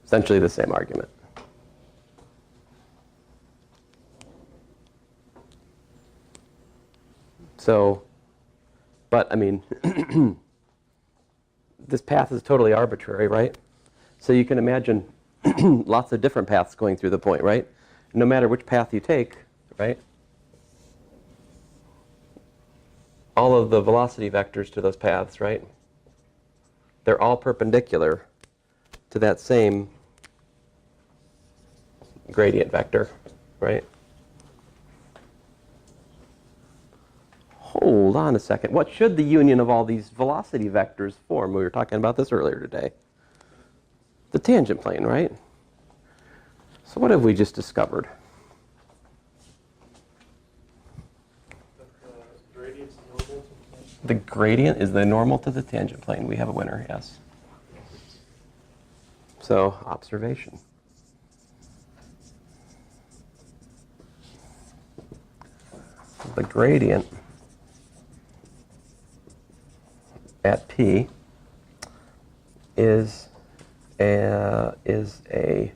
Essentially the same argument. So, but I mean, this path is totally arbitrary, right? So you can imagine lots of different paths going through the point, right? No matter which path you take, right? All of the velocity vectors to those paths, right? They're all perpendicular to that same gradient vector, right? Hold on a second. What should the union of all these velocity vectors form? We were talking about this earlier today. The tangent plane, right? So what have we just discovered? The gradient is the normal to the tangent plane. We have a winner, yes. So, observation. The gradient at P is a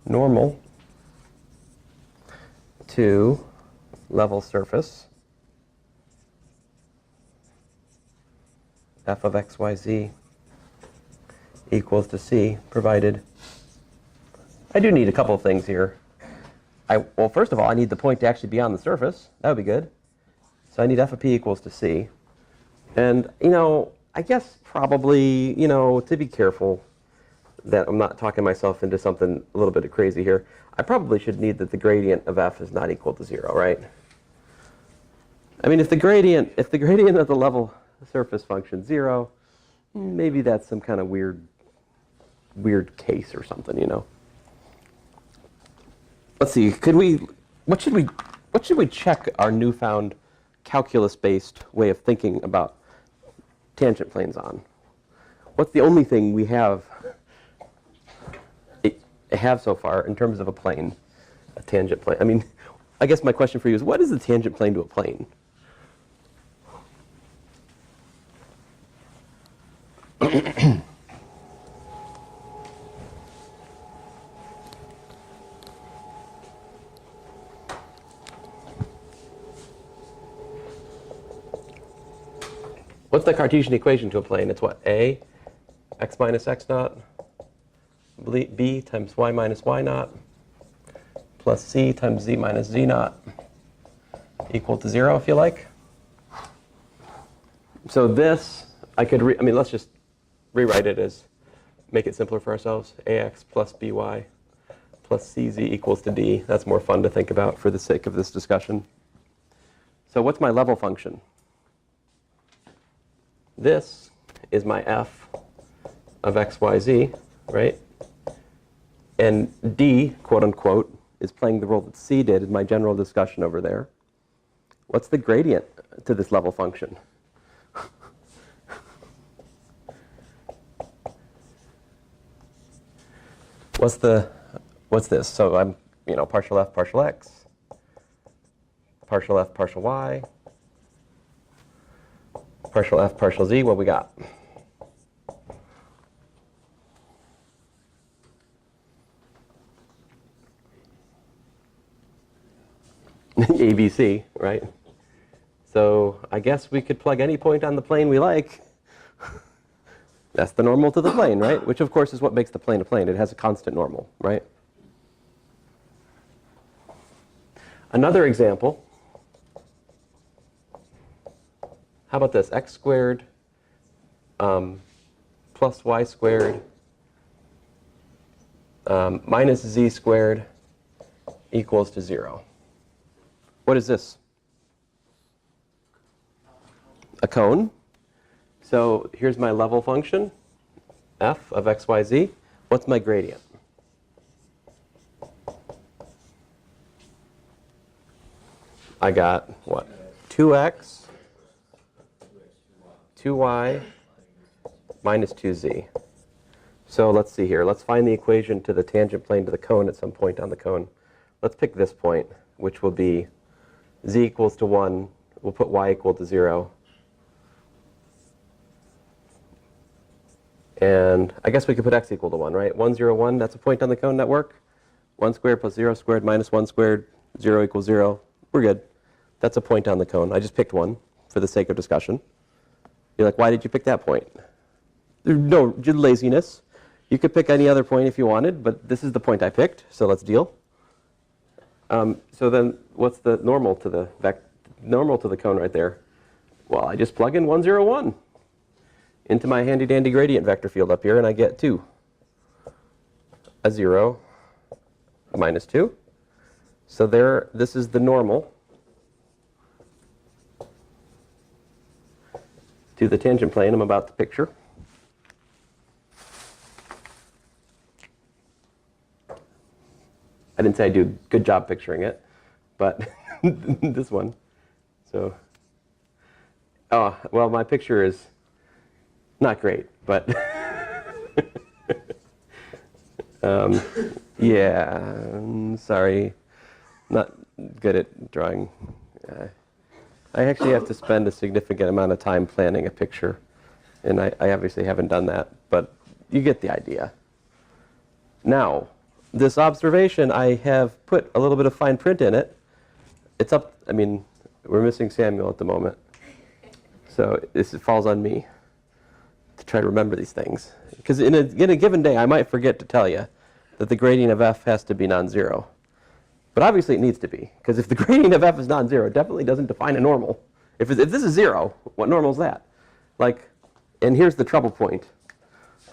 normal to level surface f of x, y, z equals to c, provided I do need a couple of things here. Well, first of all, I need the point to actually be on the surface. That would be good. So I need f of p equals to c. And, I guess probably, to be careful that I'm not talking myself into something a little bit crazy here, I probably should need that the gradient of f is not equal to 0, right? I mean, if the gradient of the level surface function 0, maybe that's some kind of weird case or something, Let's see. What should we check our newfound calculus-based way of thinking about tangent planes on? What's the only thing we have so far in terms of a plane, a tangent plane? I mean, I guess my question for you is, what is the tangent plane to a plane? What's the Cartesian equation to a plane? It's what? A, x minus x naught, b times y minus y naught, plus c times z minus z naught, equal to 0, if you like. So this, let's just rewrite it as, make it simpler for ourselves. ax plus by plus cz equals to d. That's more fun to think about for the sake of this discussion. So what's my level function? This is my f of x, y, z, right? And d, quote unquote, is playing the role that c did in my general discussion over there. What's the gradient to this level function? What's this? So I'm, partial f, partial x, partial f, partial y, partial f, partial z. What we got? ABC, right? So I guess we could plug any point on the plane we like. That's the normal to the plane, right? Which, of course, is what makes the plane a plane. It has a constant normal, right? Another example. How about this? X squared plus y squared minus z squared equals to 0. What is this? A cone. So here's my level function, f of x, y, z. What's my gradient? I got, what, 2x, 2y, minus 2z. So let's see here. Let's find the equation to the tangent plane to the cone at some point on the cone. Let's pick this point, which will be z equals to 1. We'll put y equal to 0. And I guess we could put x equal to 1, right? 1, 0, 1, that's a point on the cone network. 1 squared plus 0 squared minus 1 squared, 0 equals 0. We're good. That's a point on the cone. I just picked one for the sake of discussion. You're like, why did you pick that point? No, laziness. You could pick any other point if you wanted, but this is the point I picked, so let's deal. So then what's the normal to the cone right there? Well, I just plug in 1, 0, 1 into my handy-dandy gradient vector field up here, and I get 2. A 0, a minus 2. So there, this is the normal to the tangent plane I'm about to picture. I didn't say I do a good job picturing it, but this one. So, oh, well, my picture is not great, but yeah, sorry, not good at drawing. I actually have to spend a significant amount of time planning a picture, and I obviously haven't done that, but you get the idea. Now, this observation, I have put a little bit of fine print in it. It's up, I mean, we're missing Samuel at the moment, so it falls on me to try to remember these things. Because in a given day, I might forget to tell you that the gradient of f has to be non-zero. But obviously it needs to be, because if the gradient of f is non-zero, it definitely doesn't define a normal. If this is 0, what normal is that? Like, and here's the trouble point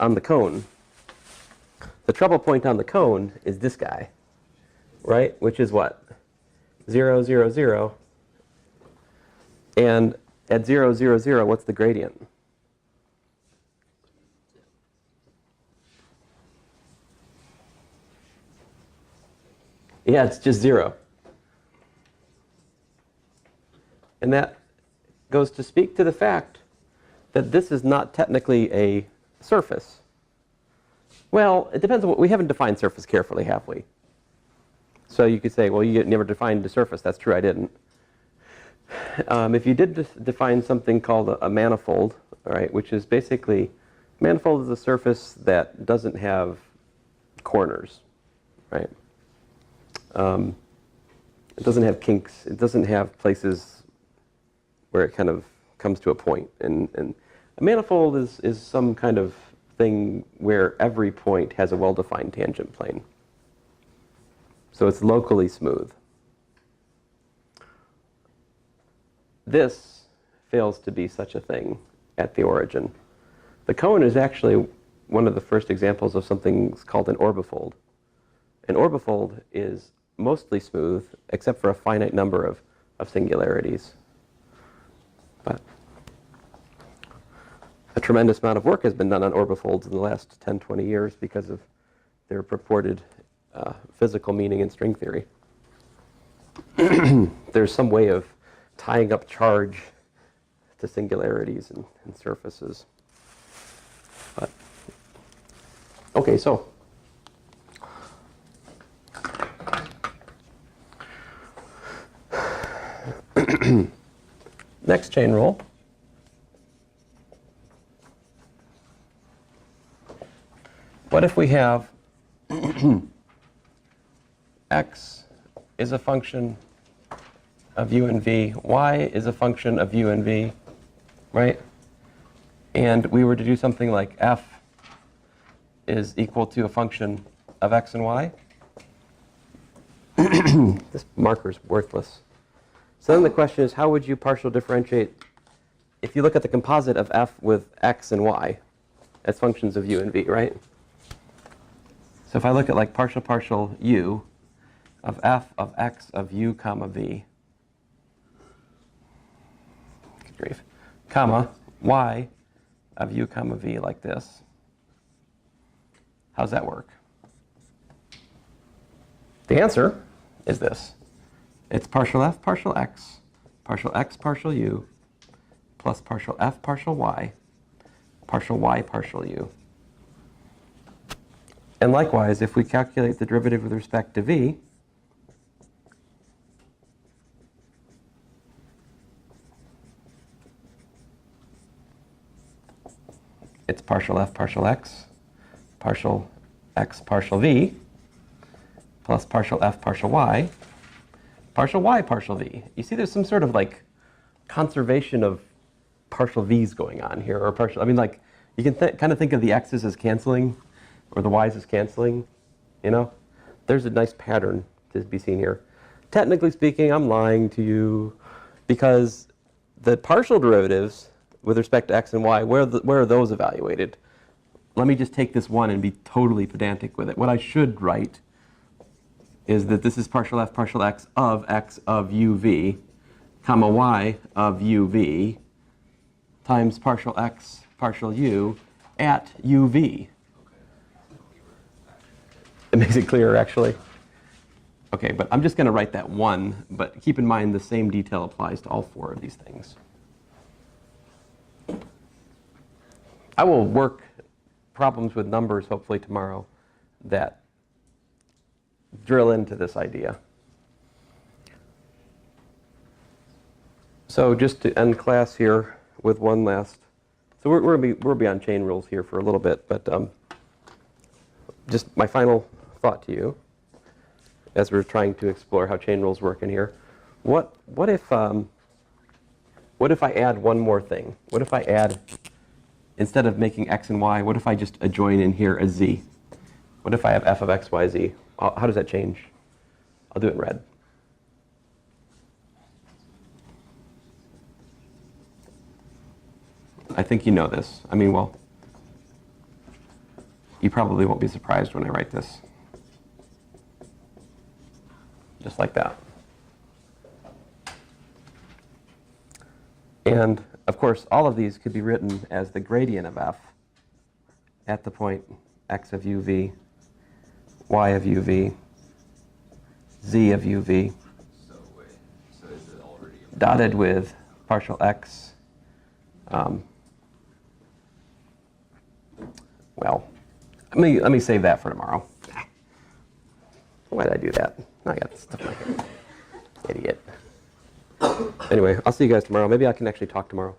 on the cone. The trouble point on the cone is this guy, right? Which is what? 0, 0, 0. And at 0, 0, 0, what's the gradient? Yeah, it's just 0. And that goes to speak to the fact that this is not technically a surface. Well, it depends on what, we haven't defined surface carefully, have we? So you could say, well, you never defined the surface. That's true, I didn't. If you did define something called a manifold, all right, which is basically, manifold is a surface that doesn't have corners, right? It doesn't have kinks. It doesn't have places where it kind of comes to a point. And a manifold is some kind of thing where every point has a well-defined tangent plane. So it's locally smooth. This fails to be such a thing at the origin. The cone is actually one of the first examples of something called an orbifold. An orbifold is mostly smooth, except for a finite number of singularities. But a tremendous amount of work has been done on orbifolds in the last 10, 20 years because of their purported physical meaning in string theory. There's some way of tying up charge to singularities and surfaces. But, okay, so next chain rule. What if we have x is a function of u and v, y is a function of u and v, right? And we were to do something like f is equal to a function of x and y. This marker's worthless. So then the question is, how would you partial differentiate if you look at the composite of f with x and y as functions of u and v, right? So if I look at like partial u of f of x of u comma v, good grief, comma y of u comma v like this, how's that work? The answer is this. It's partial f partial x partial u plus partial f partial y partial u. And likewise, if we calculate the derivative with respect to v, it's partial f partial x partial v plus partial f partial y partial v. You see there's some sort of like conservation of partial v's going on here, or partial, I mean, like, you can kind of think of the x's as canceling, or the y's as canceling, you know? There's a nice pattern to be seen here. Technically speaking, I'm lying to you, because the partial derivatives with respect to x and y, where are those evaluated? Let me just take this one and be totally pedantic with it. What I should write is that this is partial f partial x of uv, comma y of uv, times partial x partial u at uv. It makes it clearer, actually. Okay, but I'm just going to write that one, but keep in mind the same detail applies to all four of these things. I will work problems with numbers, hopefully tomorrow, that drill into this idea. So just to end class here with one last, so we're beyond chain rules here for a little bit, but just my final thought to you, as we're trying to explore how chain rules work in here. What if I add one more thing? What if I add, instead of making x and y, what if I just adjoin in here a z? What if I have f of x, y, z? How does that change? I'll do it in red. I think you know this. I mean, well, you probably won't be surprised when I write this. Just like that. And, of course, all of these could be written as the gradient of f at the point x of uv, y of uv, z of uv, So is it already dotted with partial x. Well, let me save that for tomorrow. Why did I do that? I got stuff in my head. Idiot. Anyway, I'll see you guys tomorrow. Maybe I can actually talk tomorrow.